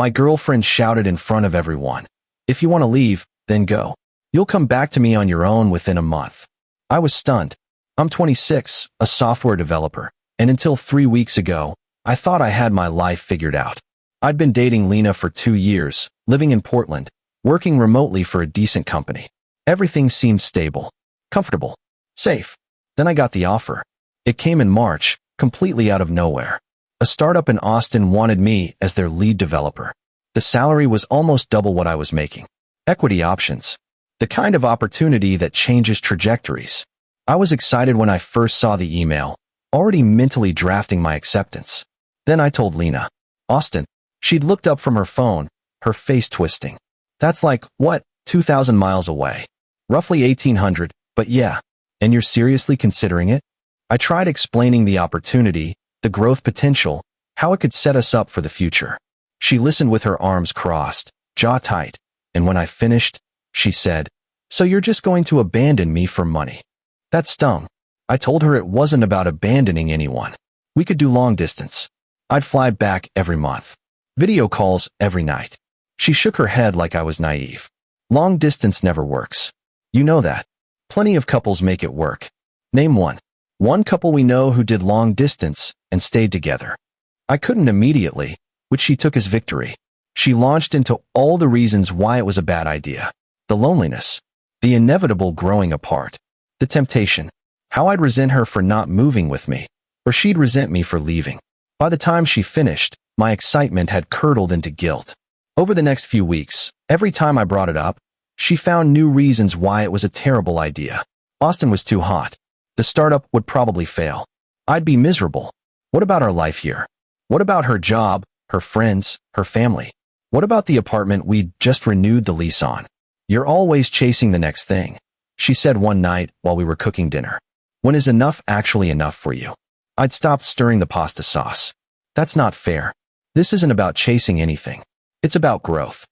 My girlfriend shouted in front of everyone. If you want to leave, then go. You'll come back to me on your own within a month. I was stunned. I'm 26, a software developer, and until 3 weeks ago, I thought I had my life figured out. I'd been dating Lena for 2 years, living in Portland, working remotely for a decent company. Everything seemed stable, comfortable, safe. Then I got the offer. It came in March, completely out of nowhere. A startup in Austin wanted me as their lead developer. The salary was almost double what I was making. Equity options. The kind of opportunity that changes trajectories. I was excited when I first saw the email, already mentally drafting my acceptance. Then I told Lena. Austin. She'd looked up from her phone, her face twisting. That's like, what, 2,000 miles away? Roughly 1,800, but yeah. And you're seriously considering it? I tried explaining the opportunity, the growth potential, how it could set us up for the future. She listened with her arms crossed, jaw tight, and when I finished, she said, "So you're just going to abandon me for money?" That stung. I told her it wasn't about abandoning anyone. We could do long distance. I'd fly back every month. Video calls every night. She shook her head like I was naive. Long distance never works. You know that. Plenty of couples make it work. Name one. One couple we know who did long distance and stayed together. I couldn't immediately, which she took as victory. She launched into all the reasons why it was a bad idea. The loneliness. The inevitable growing apart. The temptation. How I'd resent her for not moving with me, or she'd resent me for leaving. By the time she finished, my excitement had curdled into guilt. Over the next few weeks, every time I brought it up, she found new reasons why it was a terrible idea. Austin was too hot. The startup would probably fail. I'd be miserable. What about our life here? What about her job, her friends, her family? What about the apartment we'd just renewed the lease on? You're always chasing the next thing, she said one night while we were cooking dinner. When is enough actually enough for you? I'd stopped stirring the pasta sauce. That's not fair. This isn't about chasing anything. It's about growth.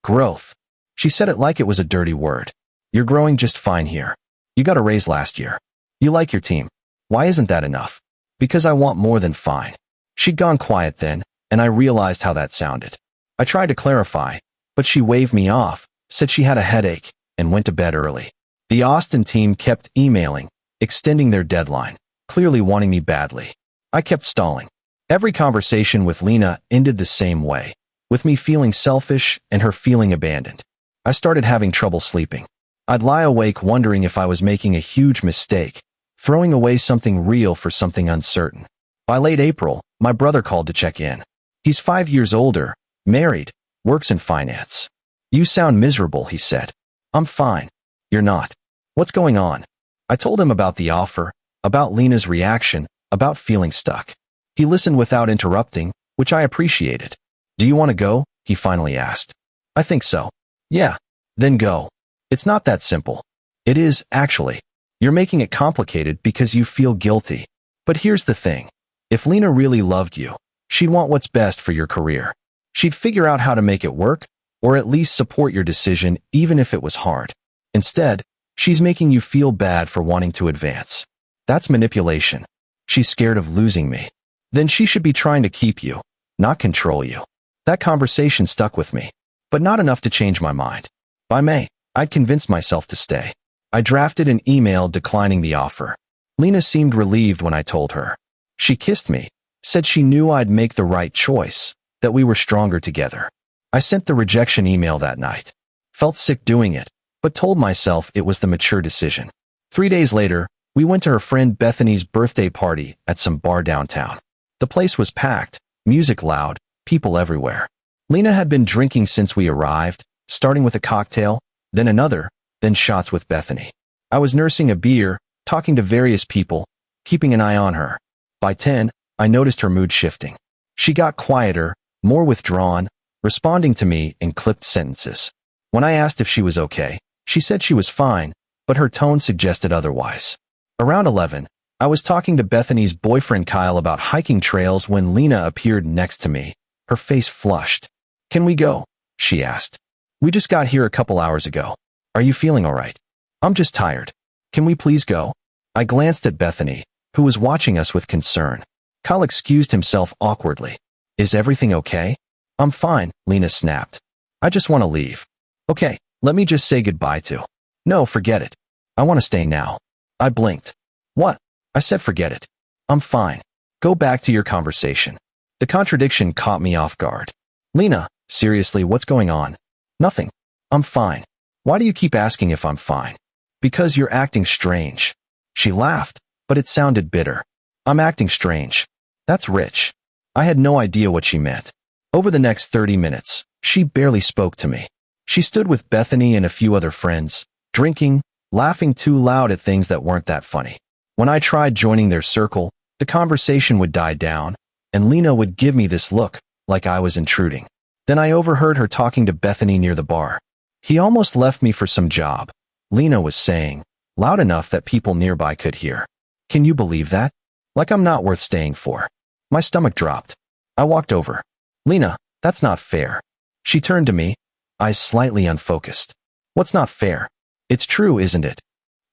Growth. She said it like it was a dirty word. You're growing just fine here. You got a raise last year. You like your team. Why isn't that enough? Because I want more than fine. She'd gone quiet then, and I realized how that sounded. I tried to clarify, but she waved me off, said she had a headache, and went to bed early. The Austin team kept emailing, extending their deadline, clearly wanting me badly. I kept stalling. Every conversation with Lena ended the same way, with me feeling selfish and her feeling abandoned. I started having trouble sleeping. I'd lie awake wondering if I was making a huge mistake, throwing away something real for something uncertain. By late April, my brother called to check in. He's 5 years older, married, works in finance. You sound miserable, he said. I'm fine. You're not. What's going on? I told him about the offer, about Lena's reaction, about feeling stuck. He listened without interrupting, which I appreciated. Do you want to go? He finally asked. I think so. Yeah. Then go. It's not that simple. It is, actually. You're making it complicated because you feel guilty. But here's the thing. If Lena really loved you, she'd want what's best for your career. She'd figure out how to make it work, or at least support your decision even if it was hard. Instead, she's making you feel bad for wanting to advance. That's manipulation. She's scared of losing me. Then she should be trying to keep you, not control you. That conversation stuck with me, but not enough to change my mind. By May, I'd convinced myself to stay. I drafted an email declining the offer. Lena seemed relieved when I told her. She kissed me, said she knew I'd make the right choice, that we were stronger together. I sent the rejection email that night. Felt sick doing it, but told myself it was the mature decision. 3 days later, we went to her friend Bethany's birthday party at some bar downtown. The place was packed, music loud, people everywhere. Lena had been drinking since we arrived, starting with a cocktail, then another, then shots with Bethany. I was nursing a beer, talking to various people, keeping an eye on her. By 10, I noticed her mood shifting. She got quieter, more withdrawn, responding to me in clipped sentences. When I asked if she was okay, she said she was fine, but her tone suggested otherwise. Around 11, I was talking to Bethany's boyfriend Kyle about hiking trails when Lena appeared next to me, her face flushed. Can we go? She asked. We just got here a couple hours ago. Are you feeling all right? I'm just tired. Can we please go? I glanced at Bethany, who was watching us with concern. Kyle excused himself awkwardly. Is everything okay? I'm fine, Lena snapped. I just want to leave. Okay, let me just say goodbye to. No, forget it. I want to stay now. I blinked. What? I said forget it. I'm fine. Go back to your conversation. The contradiction caught me off guard. Lena, seriously, what's going on? Nothing. I'm fine. Why do you keep asking if I'm fine? Because you're acting strange. She laughed, but it sounded bitter. I'm acting strange. That's rich. I had no idea what she meant. Over the next 30 minutes, she barely spoke to me. She stood with Bethany and a few other friends, drinking, laughing too loud at things that weren't that funny. When I tried joining their circle, the conversation would die down, and Lena would give me this look, like I was intruding. Then I overheard her talking to Bethany near the bar. He almost left me for some job, Lena was saying, loud enough that people nearby could hear. Can you believe that? Like I'm not worth staying for. My stomach dropped. I walked over. Lena, that's not fair. She turned to me, eyes slightly unfocused. What's not fair? It's true, isn't it?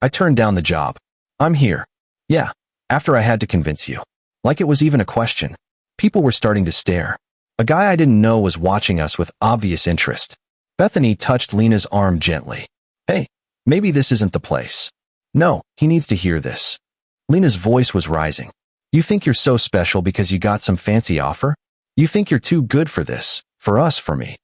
I turned down the job. I'm here. Yeah, after I had to convince you. Like it was even a question. People were starting to stare. A guy I didn't know was watching us with obvious interest. Bethany touched Lena's arm gently. Hey, maybe this isn't the place. No, he needs to hear this. Lena's voice was rising. You think you're so special because you got some fancy offer? You think you're too good for this, for us, for me.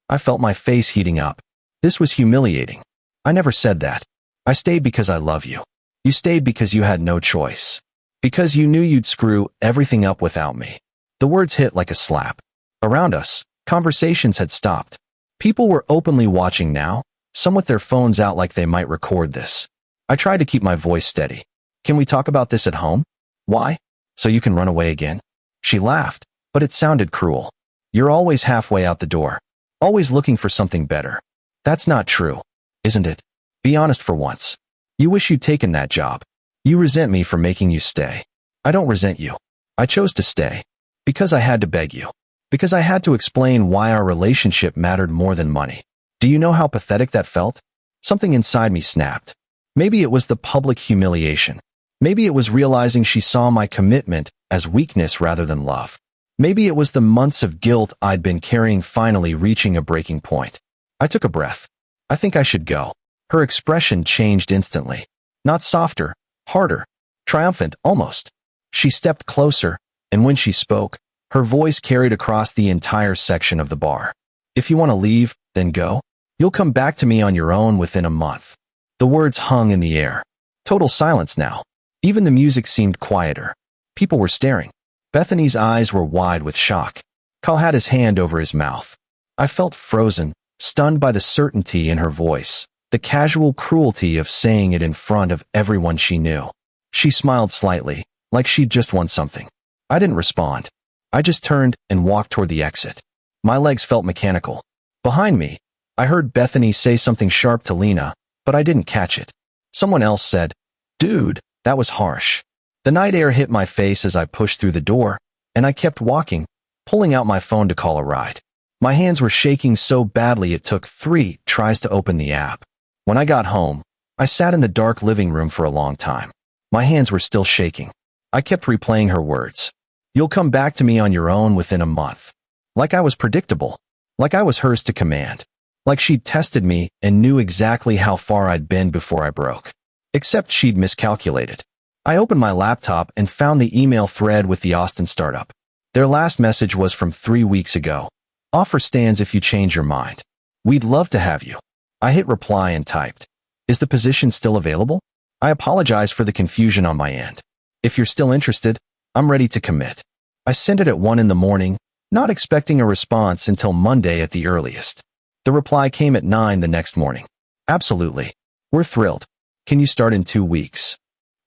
I felt my face heating up. This was humiliating. I never said that. I stayed because I love you. You stayed because you had no choice. Because you knew you'd screw everything up without me. The words hit like a slap. Around us, conversations had stopped. People were openly watching now, some with their phones out like they might record this. I tried to keep my voice steady. Can we talk about this at home? Why? So you can run away again? She laughed, but it sounded cruel. You're always halfway out the door. Always looking for something better. That's not true, isn't it? Be honest for once. You wish you'd taken that job. You resent me for making you stay. I don't resent you. I chose to stay. Because I had to beg you. Because I had to explain why our relationship mattered more than money. Do you know how pathetic that felt? Something inside me snapped. Maybe it was the public humiliation. Maybe it was realizing she saw my commitment as weakness rather than love. Maybe it was the months of guilt I'd been carrying finally reaching a breaking point. I took a breath. I think I should go. Her expression changed instantly. Not softer, harder, triumphant, almost. She stepped closer, and when she spoke, her voice carried across the entire section of the bar. If you want to leave, then go. You'll come back to me on your own within a month. The words hung in the air. Total silence now. Even the music seemed quieter. People were staring. Bethany's eyes were wide with shock. Carl had his hand over his mouth. I felt frozen, stunned by the certainty in her voice, the casual cruelty of saying it in front of everyone she knew. She smiled slightly, like she'd just won something. I didn't respond. I just turned and walked toward the exit. My legs felt mechanical. Behind me, I heard Bethany say something sharp to Lena, but I didn't catch it. Someone else said, "Dude, that was harsh." The night air hit my face as I pushed through the door, and I kept walking, pulling out my phone to call a ride. My hands were shaking so badly it took 3 tries to open the app. When I got home, I sat in the dark living room for a long time. My hands were still shaking. I kept replaying her words. You'll come back to me on your own within a month. Like I was predictable. Like I was hers to command. Like she'd tested me and knew exactly how far I'd been before I broke. Except she'd miscalculated. I opened my laptop and found the email thread with the Austin startup. Their last message was from 3 weeks ago. Offer stands if you change your mind. We'd love to have you. I hit reply and typed. Is the position still available? I apologize for the confusion on my end. If you're still interested, I'm ready to commit. I sent it at 1 in the morning, not expecting a response until Monday at the earliest. The reply came at 9 the next morning. Absolutely. We're thrilled. Can you start in 2 weeks?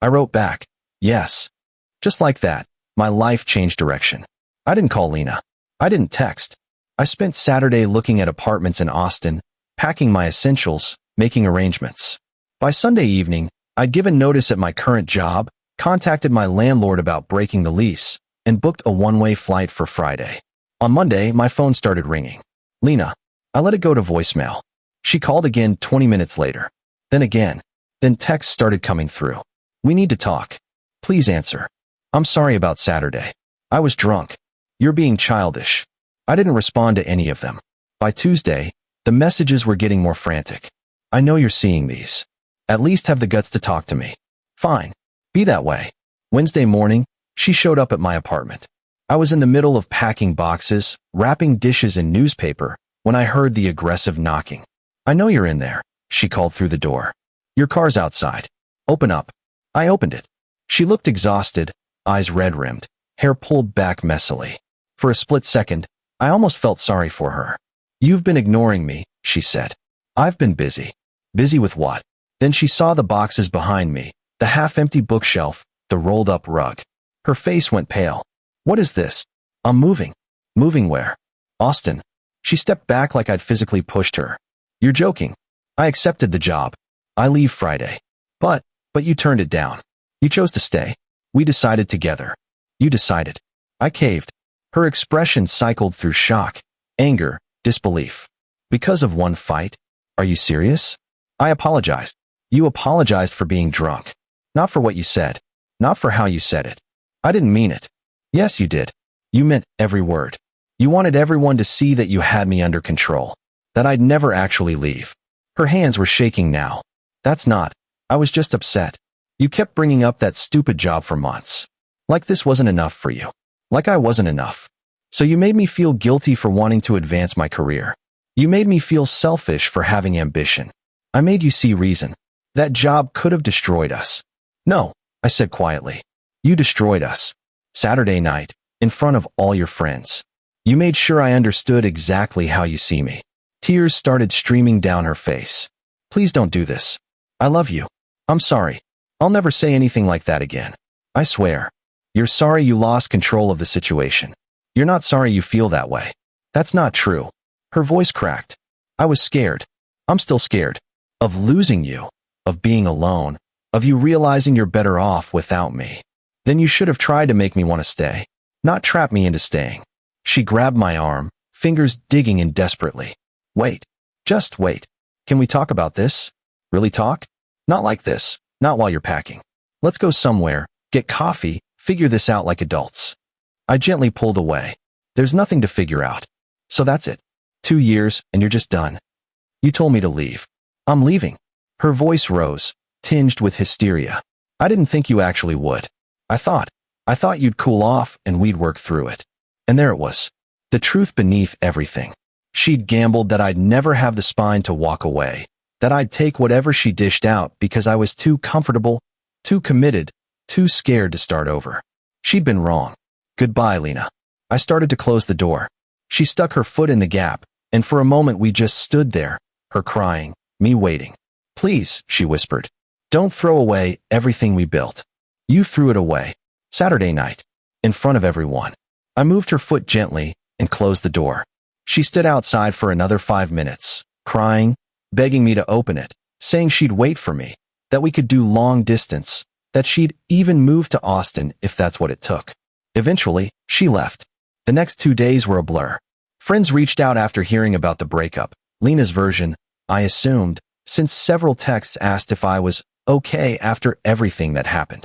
I wrote back, yes. Just like that, my life changed direction. I didn't call Lena. I didn't text. I spent Saturday looking at apartments in Austin, packing my essentials, making arrangements. By Sunday evening, I'd given notice at my current job, contacted my landlord about breaking the lease, and booked a one-way flight for Friday. On Monday, my phone started ringing. Lena. I let it go to voicemail. She called again 20 minutes later. Then again. Then texts started coming through. We need to talk. Please answer. I'm sorry about Saturday. I was drunk. You're being childish. I didn't respond to any of them. By Tuesday, the messages were getting more frantic. I know you're seeing these. At least have the guts to talk to me. Fine. Be that way. Wednesday morning, she showed up at my apartment. I was in the middle of packing boxes, wrapping dishes in newspaper, when I heard the aggressive knocking. I know you're in there, she called through the door. Your car's outside. Open up. I opened it. She looked exhausted, eyes red-rimmed, hair pulled back messily. For a split second, I almost felt sorry for her. You've been ignoring me, she said. I've been busy. Busy with what? Then she saw the boxes behind me, the half-empty bookshelf, the rolled-up rug. Her face went pale. What is this? I'm moving. Moving where? Austin. She stepped back like I'd physically pushed her. You're joking. I accepted the job. I leave Friday. But you turned it down. You chose to stay. We decided together. You decided. I caved. Her expression cycled through shock, anger, disbelief. Because of one fight? Are you serious? I apologized. You apologized for being drunk. Not for what you said. Not for how you said it. I didn't mean it. Yes, you did. You meant every word. You wanted everyone to see that you had me under control. That I'd never actually leave. Her hands were shaking now. That's not. I was just upset. You kept bringing up that stupid job for months. Like this wasn't enough for you. Like I wasn't enough. So you made me feel guilty for wanting to advance my career. You made me feel selfish for having ambition. I made you see reason. That job could have destroyed us. No, I said quietly. You destroyed us. Saturday night, in front of all your friends. You made sure I understood exactly how you see me. Tears started streaming down her face. Please don't do this. I love you. I'm sorry. I'll never say anything like that again. I swear. You're sorry you lost control of the situation. You're not sorry you feel that way. That's not true. Her voice cracked. I was scared. I'm still scared. Of losing you. Of being alone. Of you realizing you're better off without me. Then you should have tried to make me want to stay. Not trap me into staying. She grabbed my arm, fingers digging in desperately. Wait. Just wait. Can we talk about this? Really talk? Not like this. Not while you're packing. Let's go somewhere, get coffee, figure this out like adults. I gently pulled away. There's nothing to figure out. So that's it. 2 years, and you're just done. You told me to leave. I'm leaving. Her voice rose, tinged with hysteria. I didn't think you actually would. I thought you'd cool off and we'd work through it. And there it was. The truth beneath everything. She'd gambled that I'd never have the spine to walk away, that I'd take whatever she dished out because I was too comfortable, too committed, too scared to start over. She'd been wrong. Goodbye, Lena. I started to close the door. She stuck her foot in the gap, and for a moment we just stood there, her crying, me waiting. Please, she whispered. Don't throw away everything we built. You threw it away. Saturday night. In front of everyone. I moved her foot gently and closed the door. She stood outside for another 5 minutes, crying, begging me to open it, saying she'd wait for me, that we could do long distance, that she'd even move to Austin if that's what it took. Eventually, she left. The next 2 days were a blur. Friends reached out after hearing about the breakup. Lena's version, I assumed, since several texts asked if I was okay after everything that happened.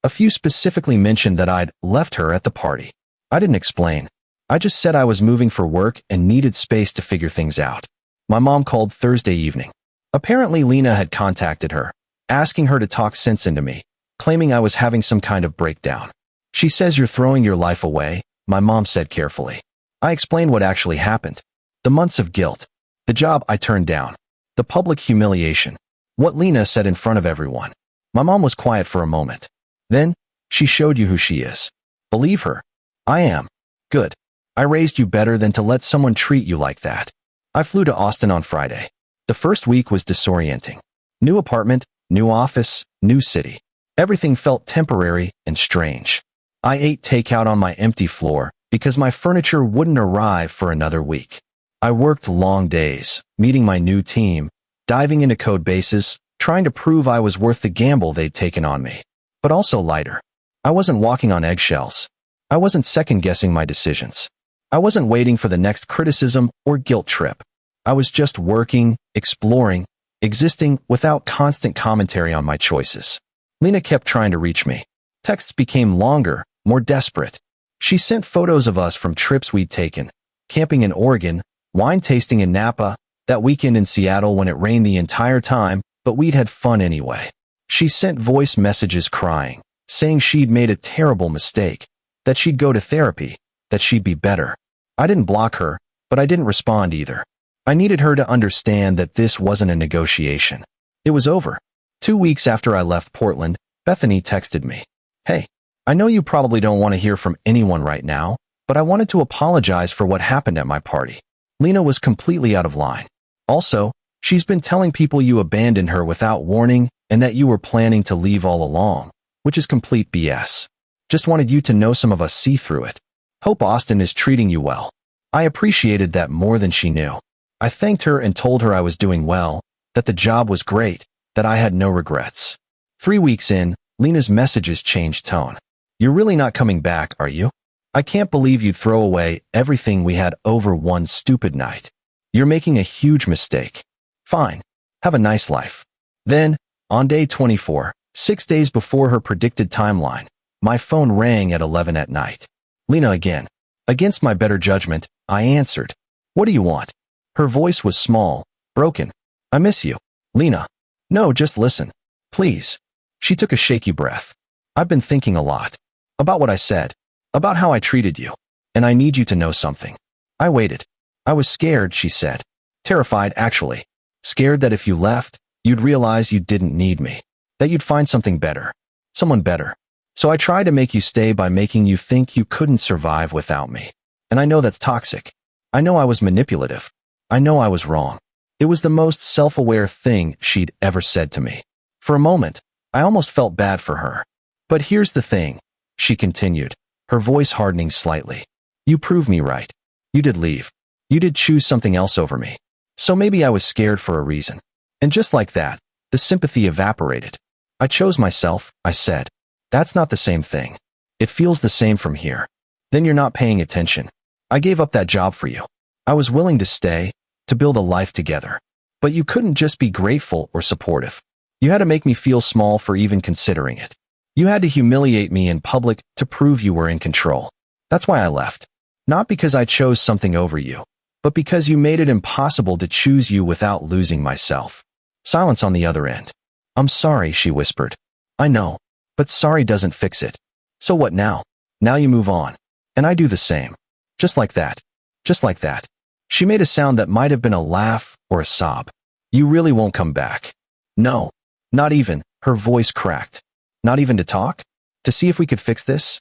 A few specifically mentioned that I'd left her at the party. I didn't explain. I just said I was moving for work and needed space to figure things out. My mom called Thursday evening. Apparently Lena had contacted her, asking her to talk sense into me, claiming I was having some kind of breakdown. She says you're throwing your life away, my mom said carefully. I explained what actually happened. The months of guilt. The job I turned down. The public humiliation. What Lena said in front of everyone. My mom was quiet for a moment. Then, she showed you who she is. Believe her. I am. Good. I raised you better than to let someone treat you like that. I flew to Austin on Friday. The first week was disorienting. New apartment, new office, new city. Everything felt temporary and strange. I ate takeout on my empty floor because my furniture wouldn't arrive for another week. I worked long days, meeting my new team, diving into code bases, trying to prove I was worth the gamble they'd taken on me. But also lighter. I wasn't walking on eggshells. I wasn't second-guessing my decisions. I wasn't waiting for the next criticism or guilt trip. I was just working, exploring, existing without constant commentary on my choices. Lena kept trying to reach me. Texts became longer, more desperate. She sent photos of us from trips we'd taken, camping in Oregon, wine tasting in Napa, that weekend in Seattle when it rained the entire time, but we'd had fun anyway. She sent voice messages crying, saying she'd made a terrible mistake, that she'd go to therapy, that she'd be better. I didn't block her, but I didn't respond either. I needed her to understand that this wasn't a negotiation. It was over. 2 weeks after I left Portland, Bethany texted me. Hey, I know you probably don't want to hear from anyone right now, but I wanted to apologize for what happened at my party. Lena was completely out of line. Also, she's been telling people you abandoned her without warning and that you were planning to leave all along, which is complete BS. Just wanted you to know some of us see through it. Hope Austin is treating you well. I appreciated that more than she knew. I thanked her and told her I was doing well, that the job was great, that I had no regrets. 3 weeks in, Lena's messages changed tone. You're really not coming back, are you? I can't believe you'd throw away everything we had over one stupid night. You're making a huge mistake. Fine. Have a nice life. Then, on day 24, 6 days before her predicted timeline, my phone rang at 11 at night. Lena again. Against my better judgment, I answered. What do you want? Her voice was small, broken. I miss you. Lena. No, just listen. Please. She took a shaky breath. I've been thinking a lot. About what I said. About how I treated you. And I need you to know something. I waited. I was scared, she said. Terrified, actually. Scared that if you left, you'd realize you didn't need me. That you'd find something better. Someone better. So I tried to make you stay by making you think you couldn't survive without me. And I know that's toxic. I know I was manipulative. I know I was wrong. It was the most self-aware thing she'd ever said to me. For a moment, I almost felt bad for her. But here's the thing, she continued, her voice hardening slightly. You proved me right. You did leave. You did choose something else over me. So maybe I was scared for a reason. And just like that, the sympathy evaporated. I chose myself, I said. That's not the same thing. It feels the same from here. Then you're not paying attention. I gave up that job for you. I was willing to stay, to build a life together. But you couldn't just be grateful or supportive. You had to make me feel small for even considering it. You had to humiliate me in public to prove you were in control. That's why I left. Not because I chose something over you, but because you made it impossible to choose you without losing myself. Silence on the other end. I'm sorry, she whispered. I know, but sorry doesn't fix it. So what now? Now you move on. And I do the same. Just like that. Just like that. She made a sound that might have been a laugh or a sob. You really won't come back. No. Not even. Her voice cracked. Not even to talk? To see if we could fix this?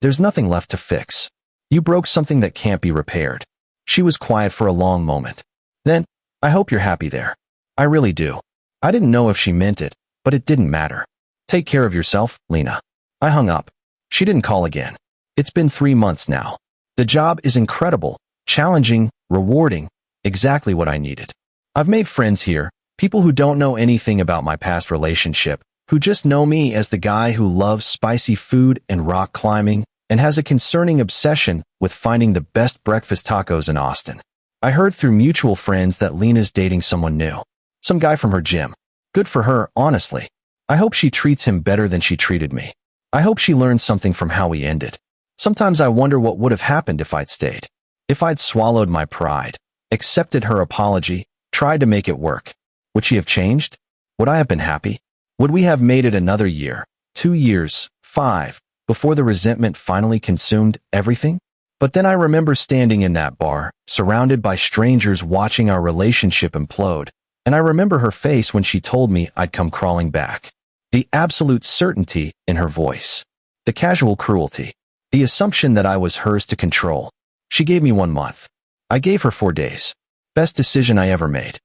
There's nothing left to fix. You broke something that can't be repaired. She was quiet for a long moment. Then, I hope you're happy there. I really do. I didn't know if she meant it, but it didn't matter. Take care of yourself, Lena. I hung up. She didn't call again. It's been 3 months now. The job is incredible, challenging, rewarding, exactly what I needed. I've made friends here, people who don't know anything about my past relationship, who just know me as the guy who loves spicy food and rock climbing, and has a concerning obsession with finding the best breakfast tacos in Austin. I heard through mutual friends that Lena's dating someone new. Some guy from her gym. Good for her, honestly. I hope she treats him better than she treated me. I hope she learns something from how we ended. Sometimes I wonder what would have happened if I'd stayed. If I'd swallowed my pride, accepted her apology, tried to make it work. Would she have changed? Would I have been happy? Would we have made it another year, 2 years, 5, before the resentment finally consumed everything? But then I remember standing in that bar, surrounded by strangers watching our relationship implode, and I remember her face when she told me I'd come crawling back. The absolute certainty in her voice. The casual cruelty. The assumption that I was hers to control. She gave me 1 month. I gave her 4 days. Best decision I ever made.